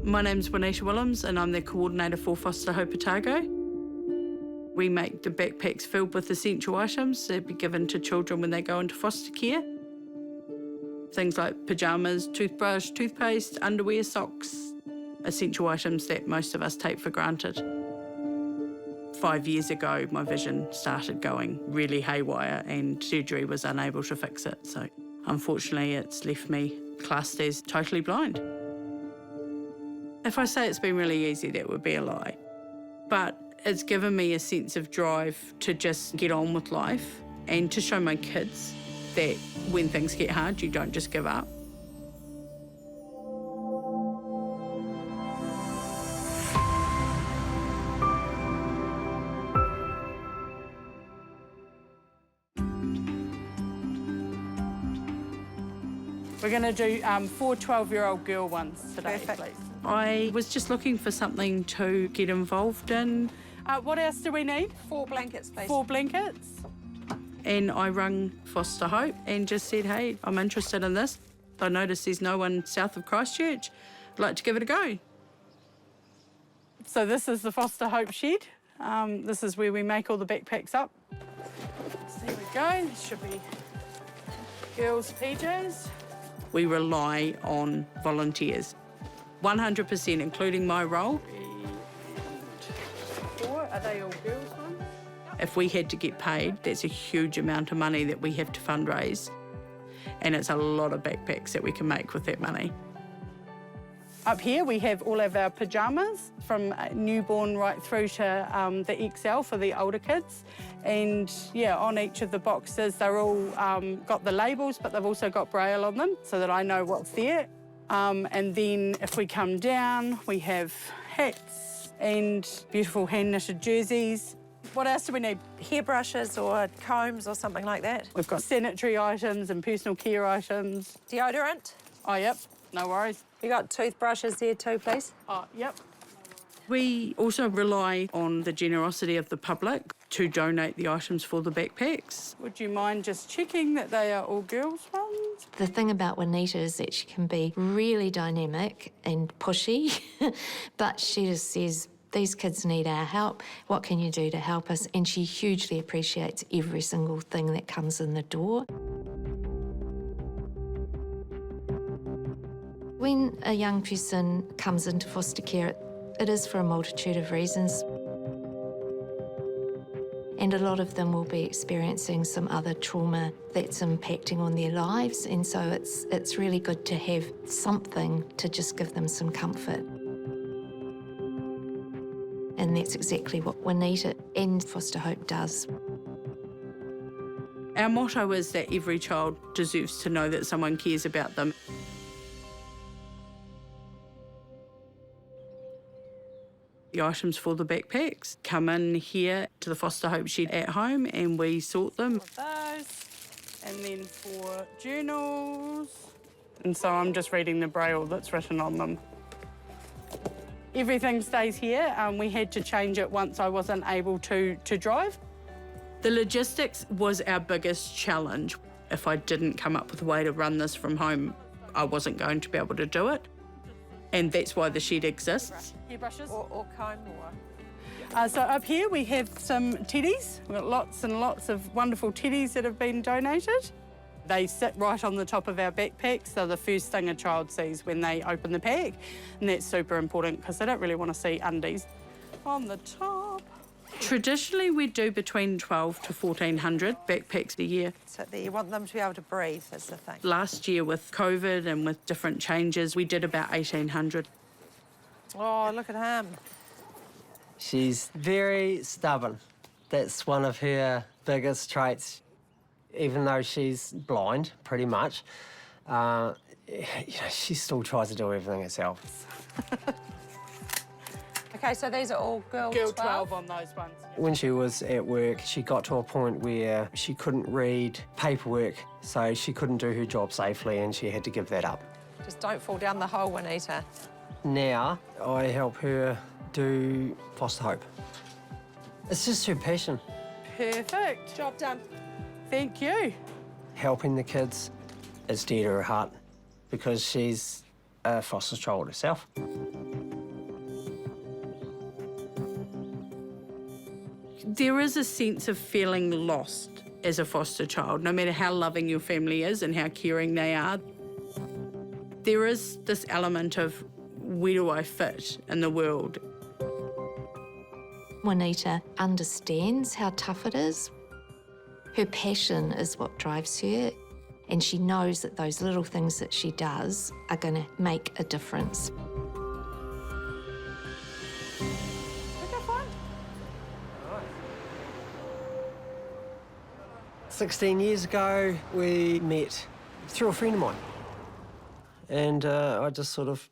My name's Juanita Willems and I'm the coordinator for Foster Hope Otago. We make the backpacks filled with essential items that be given to children when they go into foster care. Things like pyjamas, toothbrush, toothpaste, underwear, socks, essential items that most of us take for granted. 5 years ago, my vision started going really haywire and surgery was unable to fix it. So unfortunately, it's left me classed as totally blind. If I say it's been really easy, that would be a lie. But it's given me a sense of drive to just get on with life and to show my kids that when things get hard, you don't just give up. We're going to do 4 12-year-old girl ones today, please. I was just looking for something to get involved in. What else do we need? 4 blankets, please. 4 blankets. And I rang Foster Hope and just said, hey, I'm interested in this. I noticed there's no one south of Christchurch. I'd like to give it a go. So this is the Foster Hope shed. This is where we make all the backpacks up. So here we go. This should be girls' PJs. We rely on volunteers. 100%, including my role. 4, are they all girls ones? If we had to get paid, that's a huge amount of money that we have to fundraise. And it's a lot of backpacks that we can make with that money. Up here we have all of our pyjamas from newborn right through to the XL for the older kids. And yeah, on each of the boxes, they're all got the labels, but they've also got Braille on them so that I know what's there. And then if we come down, we have hats and beautiful hand-knitted jerseys. What else do we need? Hairbrushes or combs or something like that. We've got sanitary items and personal care items. Deodorant. Oh, yep, no worries. You got toothbrushes there too, please? Oh, yep. We also rely on the generosity of the public to donate the items for the backpacks. Would you mind just checking that they are all girls' ones? The thing about Juanita is that she can be really dynamic and pushy, but she just says, these kids need our help. What can you do to help us? And she hugely appreciates every single thing that comes in the door. When a young person comes into foster care, it is for a multitude of reasons. And a lot of them will be experiencing some other trauma that's impacting on their lives. And so it's really good to have something to just give them some comfort. And that's exactly what Juanita and Foster Hope does. Our motto is that every child deserves to know that someone cares about them. The items for the backpacks come in here to the Foster Hope shed at home and we sort them. Those. And then for journals. And so I'm just reading the Braille that's written on them. Everything stays here. We had to change it once I wasn't able to drive. The logistics was our biggest challenge. If I didn't come up with a way to run this from home, I wasn't going to be able to do it. And that's why the shed exists. Hairbrushes? Or comb or... So up here we have some teddies. We've got lots and lots of wonderful teddies that have been donated. They sit right on the top of our backpacks. They're the first thing a child sees when they open the pack. And that's super important because they don't really want to see undies on the top. Traditionally, we do between 12 to 1,400 backpacks a year. So you want them to be able to breathe, is the thing. Last year with COVID and with different changes, we did about 1,800. Oh, look at him. She's very stubborn. That's one of her biggest traits. Even though she's blind, pretty much, she still tries to do everything herself. OK, so these are all girl 12 on those ones. When she was at work, she got to a point where she couldn't read paperwork, so she couldn't do her job safely and she had to give that up. Just don't fall down the hole, Juanita. Now, I help her do Foster Hope. It's just her passion. Perfect. Job done. Thank you. Helping the kids is dear to her heart because she's a foster child herself. There is a sense of feeling lost as a foster child, no matter how loving your family is and how caring they are. There is this element of, where do I fit in the world? Juanita understands how tough it is. Her passion is what drives her, and she knows that those little things that she does are going to make a difference. 16 years ago, we met through a friend of mine. And I just sort of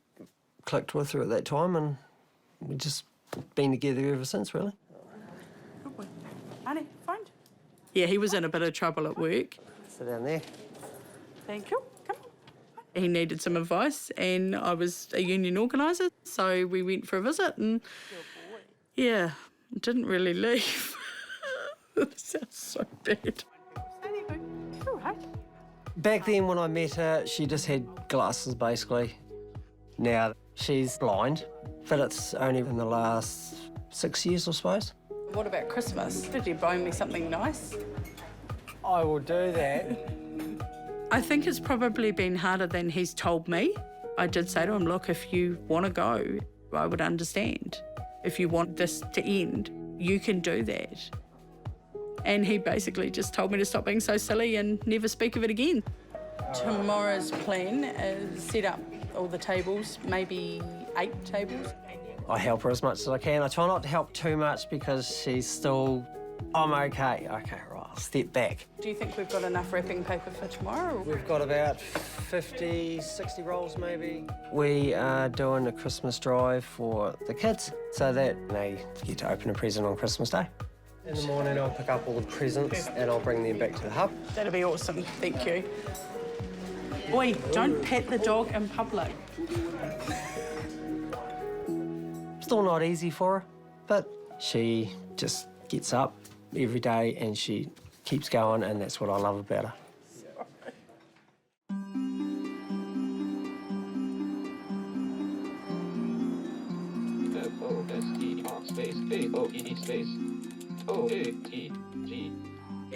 clicked with her at that time, and we've just been together ever since, really. Good boy. Honey, find. Yeah, he was in a bit of trouble at work. Sit down there. Thank you. Come on. He needed some advice, and I was a union organiser, so we went for a visit, and yeah, didn't really leave. That sounds so bad. Back then when I met her, she just had glasses, basically. Now she's blind, but it's only in the last 6 years, I suppose. What about Christmas? Did you buy me something nice? I will do that. I think it's probably been harder than he's told me. I did say to him, look, if you want to go, I would understand. If you want this to end, you can do that. And he basically just told me to stop being so silly and never speak of it again. Tomorrow's plan is set up all the tables, maybe 8 tables. I help her as much as I can. I try not to help too much because she's still, I'm okay. Okay, right, I'll step back. Do you think we've got enough wrapping paper for tomorrow? We've got about 50, 60 rolls maybe. We are doing a Christmas drive for the kids so that they get to open a present on Christmas Day. In the morning, I'll pick up all the presents and I'll bring them back to the hub. That'll be awesome, thank you. Oi, don't pet the dog in public. Still not easy for her, but she just gets up every day and she keeps going, and that's what I love about her.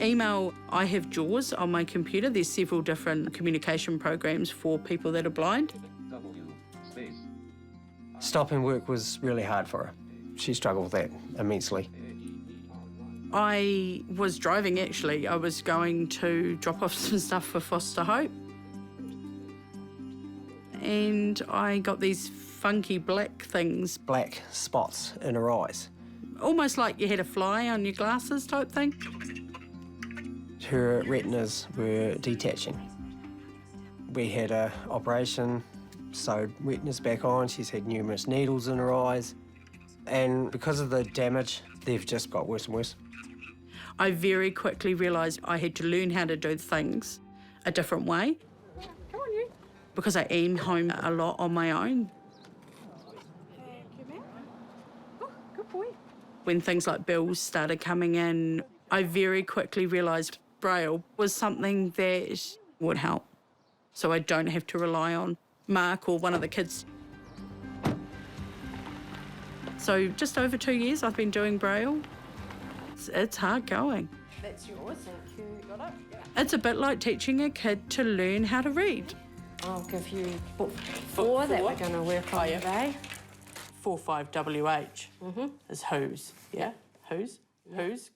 Email, I have JAWS on my computer. There's several different communication programs for people that are blind. Stopping work was really hard for her. She struggled with that immensely. I was driving, actually. I was going to drop off some stuff for Foster Hope. And I got these funky black things. Black spots in her eyes. Almost like you had a fly on your glasses type thing. Her retinas were detaching. We had an operation, sewed retinas back on. She's had numerous needles in her eyes. And because of the damage, they've just got worse and worse. I very quickly realised I had to learn how to do things a different way. Come on, you. Because I am home a lot on my own. Oh, good boy. When things like bills started coming in, I very quickly realised Braille was something that would help. So I don't have to rely on Mark or one of the kids. So just over 2 years I've been doing Braille. It's hard going. That's yours. Thank you. Got it? Yeah. It's a bit like teaching a kid to learn how to read. I'll give you book 4 that we're going to work on today. 45WH is whose, yeah? Whose,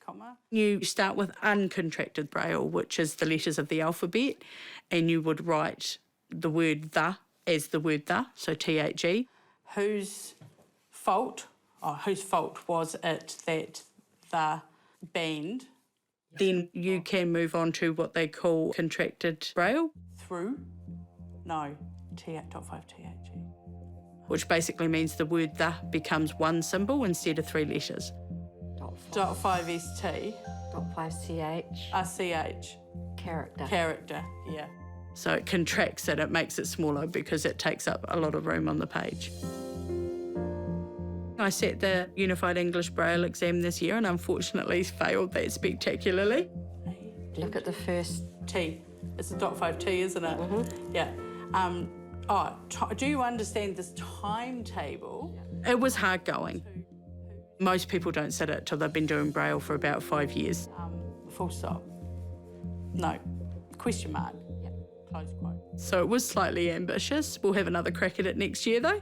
comma. You start with uncontracted Braille, which is the letters of the alphabet, and you would write the word the as the word the, so THE. Whose fault was it that the band, then you can move on to what they call contracted Braille. Through? No, T.5 THE. Which basically means the word the becomes one symbol instead of 3 letters. Dot 5 ST. Dot 5 CH. CH. Character. Character, yeah. So it contracts it, it makes it smaller because it takes up a lot of room on the page. I sat the Unified English Braille exam this year and unfortunately failed that spectacularly. Look at the first T. It's a dot 5 T, isn't it? Yeah. Do you understand this timetable? It was hard going. Most people don't sit it till they've been doing Braille for about 5 years. Full stop. No. Question mark. Yep. Close quote. So it was slightly ambitious. We'll have another crack at it next year, though.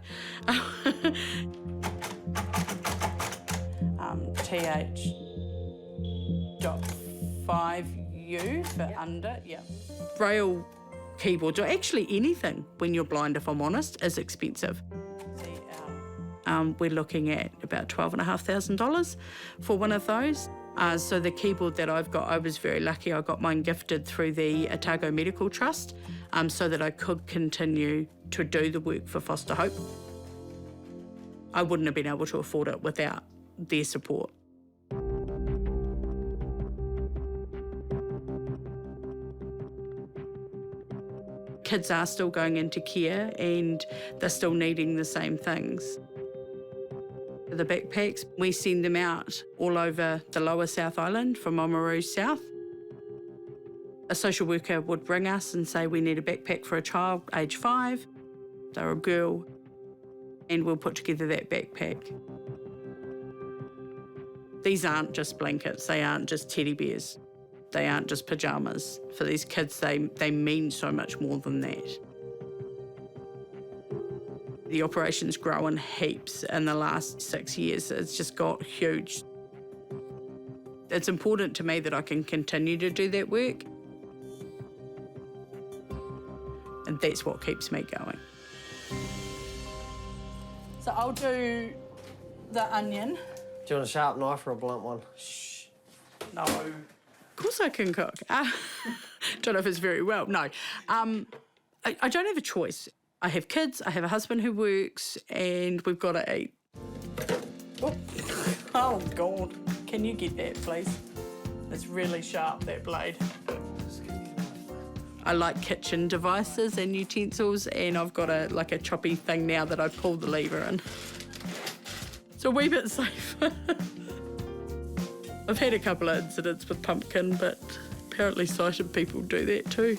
TH.5U for under, yeah. Braille keyboards, or actually anything when you're blind, if I'm honest, is expensive. We're looking at about $12,500 for one of those. So the keyboard that I've got, I was very lucky. I got mine gifted through the Otago Medical Trust so that I could continue to do the work for Foster Hope. I wouldn't have been able to afford it without their support. Kids are still going into care and they're still needing the same things. The backpacks, we send them out all over the lower South Island from Oamaru South. A social worker would ring us and say, we need a backpack for a child age 5, they're a girl, and we'll put together that backpack. These aren't just blankets, they aren't just teddy bears, they aren't just pyjamas. For these kids, they mean so much more than that. The operation's grown heaps in the last 6 years. It's just got huge. It's important to me that I can continue to do that work. And that's what keeps me going. So I'll do the onion. Do you want a sharp knife or a blunt one? Shh. No. Of course I can cook. Don't know if it's very well. No. I don't have a choice. I have kids, I have a husband who works, and we've got to eat. Oh, God. Can you get that, please? It's really sharp, that blade. I like kitchen devices and utensils, and I've got a choppy thing now that I pull the lever in. It's a wee bit safer. I've had a couple of incidents with pumpkin, but apparently sighted people do that too.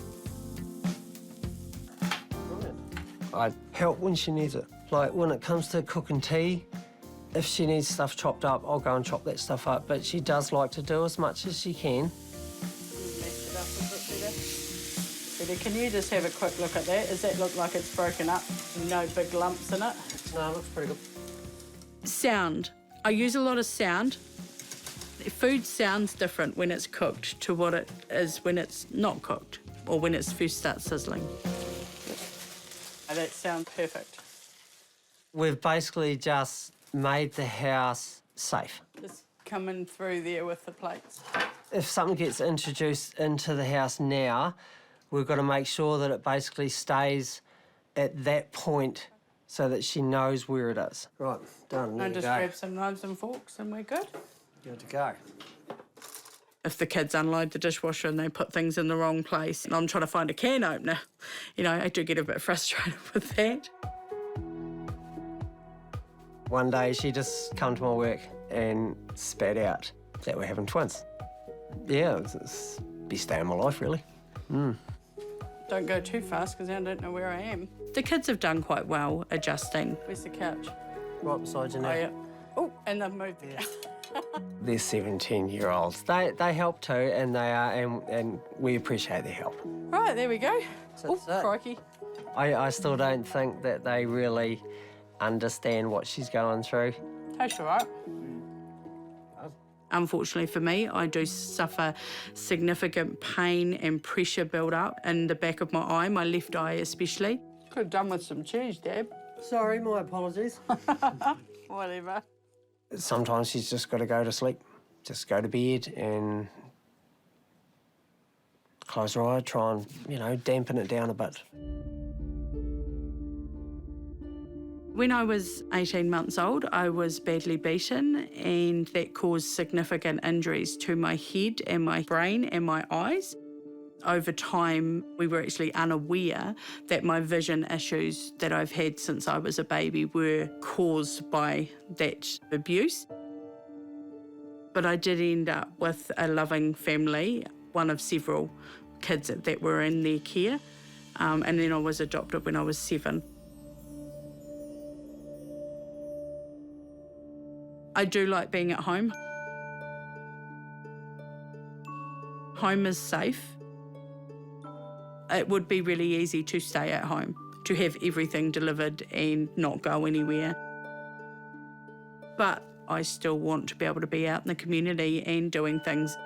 I help when she needs it. Like when it comes to cooking tea, if she needs stuff chopped up, I'll go and chop that stuff up. But she does like to do as much as she can. Can you just have a quick look at that? Does that look like it's broken up? No big lumps in it? No, it looks pretty good. Sound. I use a lot of sound. Food sounds different when it's cooked to what it is when it's not cooked or when it first starts sizzling. That sounds perfect. We've basically just made the house safe. Just coming through there with the plates. If something gets introduced into the house now, we've got to make sure that it basically stays at that point so that she knows where it is. Right, done. And just grab some knives and forks and we're good. Good to go. If the kids unload the dishwasher and they put things in the wrong place and I'm trying to find a can opener, you know, I do get a bit frustrated with that. One day she just come to my work and spat out that we're having twins. Yeah, it's be staying my life, really. Don't go too fast because I don't know where I am. The kids have done quite well adjusting. Where's the couch? Right beside you now. Oh, yeah. Oh, and they've moved the couch. They're 17-year-olds. They help too, and they are, and we appreciate their help. Right, there we go. Oh, crikey. I still don't think that they really understand what she's going through. That's all right. Unfortunately for me, I do suffer significant pain and pressure build up in the back of my eye, my left eye especially. Could have done with some cheese, Deb. Sorry, my apologies. Whatever. Sometimes she's just got to go to sleep, just go to bed and close her eye, try and, you know, dampen it down a bit. When I was 18 months old, I was badly beaten and that caused significant injuries to my head and my brain and my eyes. Over time, we were actually unaware that my vision issues that I've had since I was a baby were caused by that abuse. But I did end up with a loving family, one of several kids that were in their care, and then I was adopted when I was 7. I do like being at home. Home is safe. It would be really easy to stay at home, to have everything delivered and not go anywhere. But I still want to be able to be out in the community and doing things.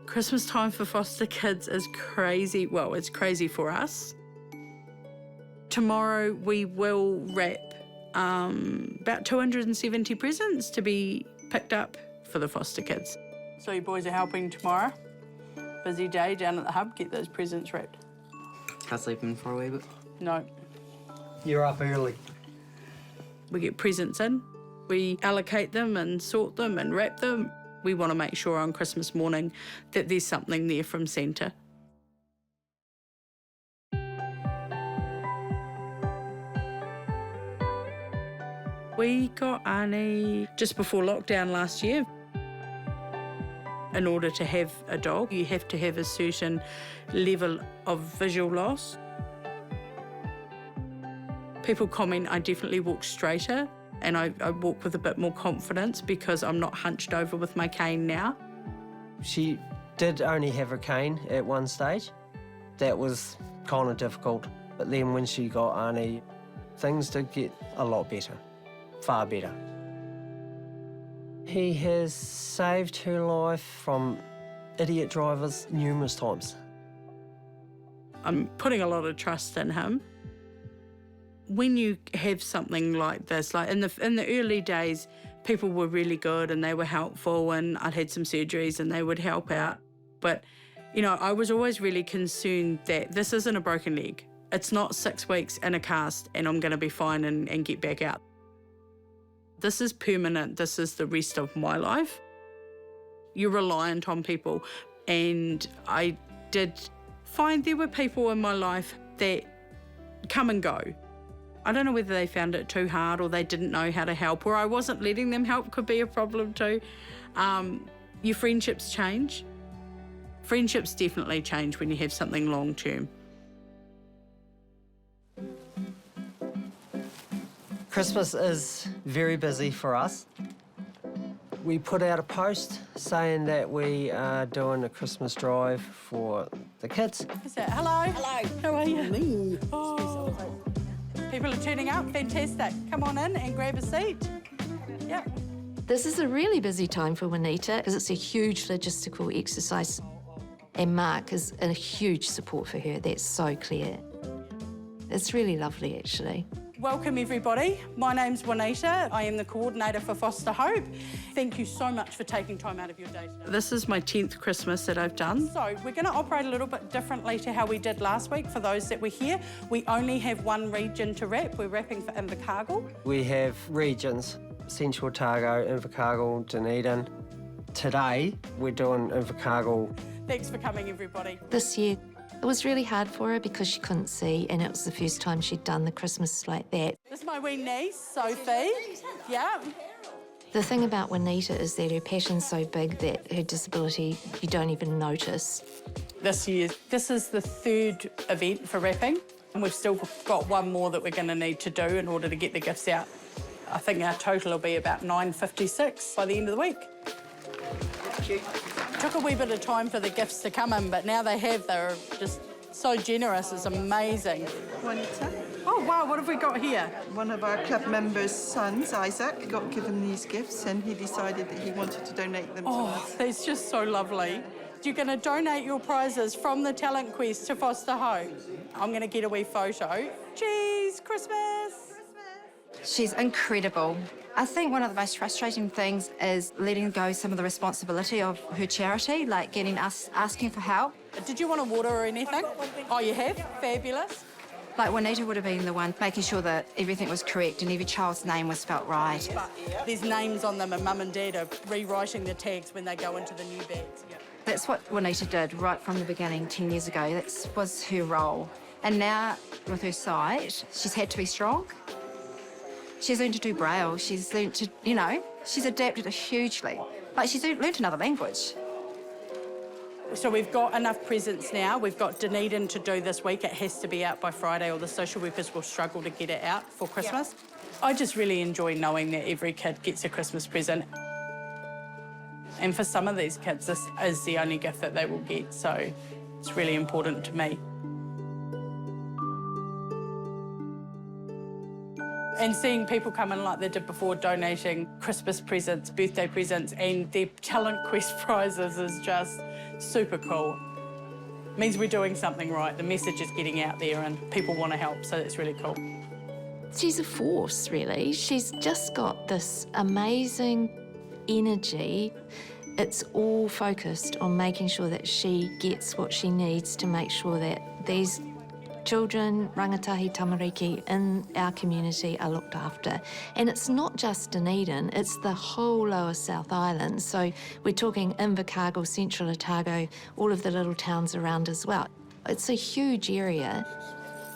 Christmas time for foster kids is crazy. Well, it's crazy for us. Tomorrow we will wrap about 270 presents to be picked up for the foster kids. So you boys are helping tomorrow? Busy day down at the hub, get those presents wrapped. Can I sleep in for a wee bit? No. You're up early. We get presents in, we allocate them and sort them and wrap them. We want to make sure on Christmas morning that there's something there from centre. We got Arnie just before lockdown last year. In order to have a dog, you have to have a certain level of visual loss. People comment I definitely walk straighter and I walk with a bit more confidence because I'm not hunched over with my cane now. She did only have a cane at one stage. That was kind of difficult. But then when she got Arnie, things did get a lot better, far better. He has saved her life from idiot drivers numerous times. I'm putting a lot of trust in him. When you have something like this, like in the early days, people were really good and they were helpful, and I'd had some surgeries and they would help out. But, you know, I was always really concerned that this isn't a broken leg. It's not 6 weeks in a cast and I'm going to be fine and get back out. This is permanent. This is the rest of my life. You're reliant on people. And I did find there were people in my life that come and go. I don't know whether they found it too hard or they didn't know how to help, or I wasn't letting them help, could be a problem too. Your friendships change. Friendships definitely change when you have something long term. Christmas is very busy for us. We put out a post saying that we are doing a Christmas drive for the kids. Is that hello? Hello. How are you? Oh. People are turning up. Fantastic. Come on in and grab a seat. Yeah. This is a really busy time for Juanita because it's a huge logistical exercise. And Mark is a huge support for her. That's so clear. It's really lovely, actually. Welcome, everybody. My name's Juanita. I am the coordinator for Foster Hope. Thank you so much for taking time out of your day today. This is my 10th Christmas that I've done. So we're going to operate a little bit differently to how we did last week. For those that were here, we only have one region to wrap. We're wrapping for Invercargill. We have regions, Central Otago, Invercargill, Dunedin. Today, we're doing Invercargill. Thanks for coming, everybody. This year, it was really hard for her because she couldn't see, and it was the first time she'd done the Christmas like that. This is my wee niece, Sophie. Yeah. The thing about Juanita is that her passion's so big that her disability, you don't even notice. This is the third event for wrapping, and we've still got one more that we're going to need to do in order to get the gifts out. I think our total will be about 956 by the end of the week. Thank you. Took a wee bit of time for the gifts to come in, but now they have. They're just so generous. It's amazing. Juanita. Oh, wow, what have we got here? One of our club members' sons, Isaac, got given these gifts and he decided that he wanted to donate them to us. That's just so lovely. You're going to donate your prizes from the Talent Quest to Foster Hope. I'm going to get a wee photo. Cheese, Christmas! She's incredible. I think one of the most frustrating things is letting go some of the responsibility of her charity, like getting us asking for help. Did you want a water or anything? Oh, you have? Fabulous. Like Juanita would have been the one making sure that everything was correct and every child's name was spelt right. But there's names on them and Mum and Dad are rewriting the tags when they go into the new bags. Yeah. That's what Juanita did right from the beginning 10 years ago. That was her role. And now, with her sight, she's had to be strong. She's learned to do Braille. She's learned to, she's adapted it hugely. Like, she's learned another language. So we've got enough presents now. We've got Dunedin to do this week. It has to be out by Friday or the social workers will struggle to get it out for Christmas. I just really enjoy knowing that every kid gets a Christmas present. And for some of these kids, this is the only gift that they will get, so it's really important to me. And seeing people come in like they did before, donating Christmas presents, birthday presents, and their talent quest prizes is just super cool. It means we're doing something right. The message is getting out there and people want to help, so it's really cool. She's a force, really. She's just got this amazing energy. It's all focused on making sure that she gets what she needs to make sure that these children, rangatahi, tamariki in our community are looked after. And it's not just Dunedin, it's the whole lower South Island. So we're talking Invercargill, Central Otago, all of the little towns around as well. It's a huge area.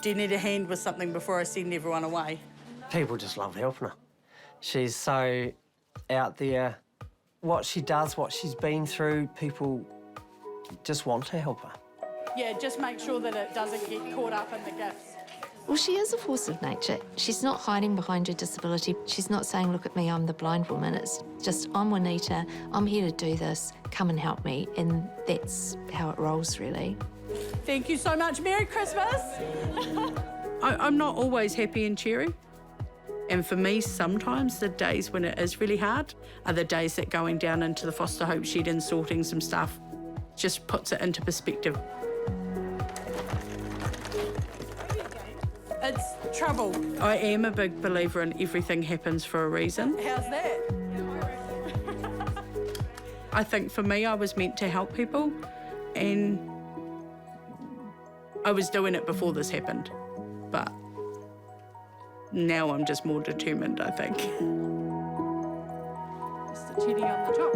Do you need a hand with something before I send everyone away? People just love helping her. She's so out there. What she does, what she's been through, people just want to help her. Yeah, just make sure that it doesn't get caught up in the gifts. Well, she is a force of nature. She's not hiding behind her disability. She's not saying, look at me, I'm the blind woman. It's just, I'm Juanita, I'm here to do this, come and help me. And that's how it rolls, really. Thank you so much. Merry Christmas. I'm not always happy and cheery. And for me, sometimes the days when it is really hard are the days that going down into the foster hope shed and sorting some stuff just puts it into perspective. It's trouble. I am a big believer in everything happens for a reason. How's that? I think for me, I was meant to help people, and I was doing it before this happened, but now I'm just more determined, I think. Just the teddy on the top.